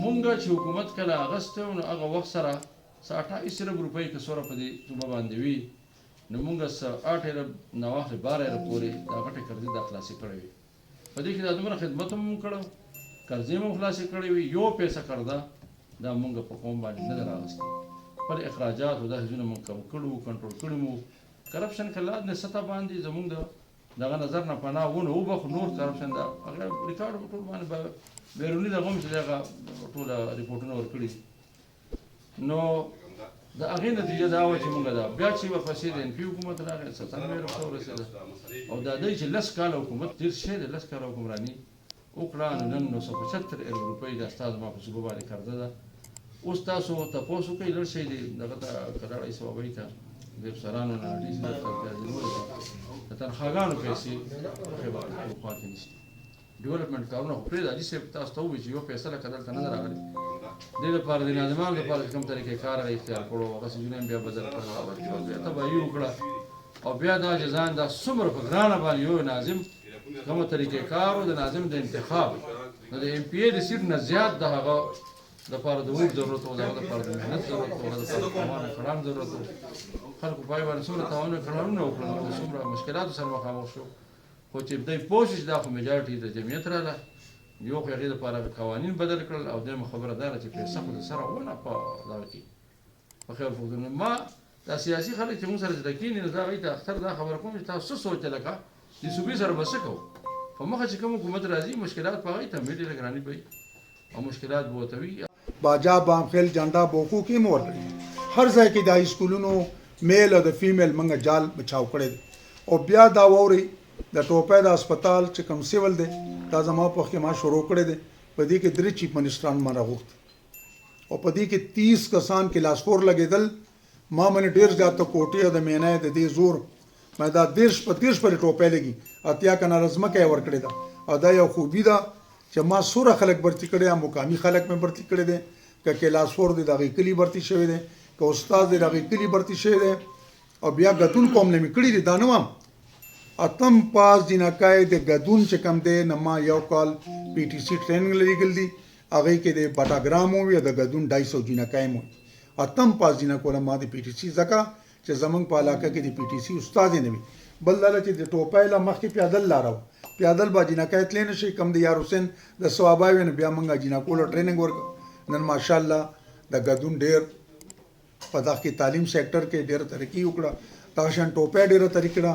مونږ چې حکومت کله اغسته نو هغه وخت سره 28 ارب روپۍ که سوره په دې صوبه باندې وي نو مونږ 8 ارب نه واخلې 12 ارب پورې دا غټې قرضې دا خلاصې کړې وي په دې کې دا دومره خدمت هم مونږ کړو قرضې مو خلاصې کړې وي یو پیسه قرضه دا مونږ په قوم باندې نه ده راغستې پر اخراجات او دا هیڅونه مونږ کم کړو کنټرول کړي مو کرپشن کله نه سطح باندې زمونږ دغه نظر نه پناه ونه وبخ نور کرپشن دا هغه ریکارډ ټول باندې بیرونی دغه هم چې دغه ټوله ریپورټونه ورکړي نو د هغې نتیجه دا وه چې مونږ دا بیا چې ورپسې د NP حکومت راغی 97 ارب ته ورسېده او دا دی چې 10 کاله حکومت تېر شوی دی 10 کاله حکمراني وکړه نو نن 975 ارب روپۍ دا ستا زما په صوبه باندې قرضه ده اوس تاسو تپوس وکړئ لږ شی دی دغه ته کلاړئ صوابۍ ته د افسرانو نه ډي سي دفتر ته نورو ته د تنخواګانو پیسې هغې باندې خوا کې نیسي ډیولپمنټ کارونه خو پرېږده حاجي صاحب تاسو ته ووایي چې یو پیسه لکه دلته نه ده راغلې دې لپاره د ناظمانو لپاره چې کوم طریقې کار هغه اختیار کړو هغه څیزونه یې بیا بدل کړل بیا تباهي وکړه او بیا دا چې ځان دا څومره په ګرانه باندې یو ناظم کومه طریقې کار و د ناظم د انتخاب نو د MPA د سیټ نه زیات د هغه دپاره د ووټ ضرورت و د هغه دپاره د محنت ضرورت و هغه دپاره د کمانه کړان ضرورت و خلکو په هغې باندې څومره تاوانونه کړانونه وکړل او څومره مشکلاتو سره مخامخ شو خو چې دی پوه شو چې دا خو میجارټي د جمعیت راغله یو خو هغې دپاره قوانین بدل کړل او دویمه خبره دا ده چې پیسه خو د سره ونه په دغه کې په خیر پوښتنه ما دا سیاسي خلک چې موږ سره چې کېني نو دا هغوی ته اختر دا خبره کوم چې تاسو څه سوچ لکه د صوبې سره به څه کوو په مخه چې کوم حکومت راځي مشکلات په هغوی ته هم ډېره ګراني به او مشکلات به ورته وي باجا بامخیل جانډا بوکو کې مو ورکړي هر ځای کې د سکولونو میل او د فیمیل منګه جال بچاو کړی او بیا دا ووري د ټوپۍ د هسپتال چې کوم سیول دی دا زما په وخت کې ما شروع کړی دی په دې کې 3 چیف منسټران ما راغوښتي او په دې کې 30 کسان کلاس 4 لګېدل ما باندې ډېر زیاته کوټې او د مینۍ د دې زور ما دا 30 پورې ټوپۍ لګي اتیا کناله ځمکه یې ورکړې ده او دا یو خوبي ده چې ما سوره خلک برتي کړي یا مقامي خلک مې برتي کړي دي که کلاس 4 دی دغه کلی برتي شوی دی که استاد دی دغه کلی برتي شوی دی او بیا غدون کوم نه میکړي دي دا نوم اتم پاس جنکای د غدون چې کم دی نه ما یو کال PTC ټریننګ لريګل دي هغه کې د بټاګرام وي د غدون 250 جنکای مو اتم پاس جنکو ما د PTC زکه چې زمنګ په علاقه کې د PTC استاد نه وي بل لاله چې د ټوپای لا مخکې پیادل لارو پیادل با جنکای تل نه شي کم د یار حسین د ثوابای نه بیا منګه جنکو ټریننګ ورک نن ماشاءالله د غدون ډیر په دغه تعلیم سېکټر کې ډیر ترقی وکړه دا شان ټوپای ډیره طریقه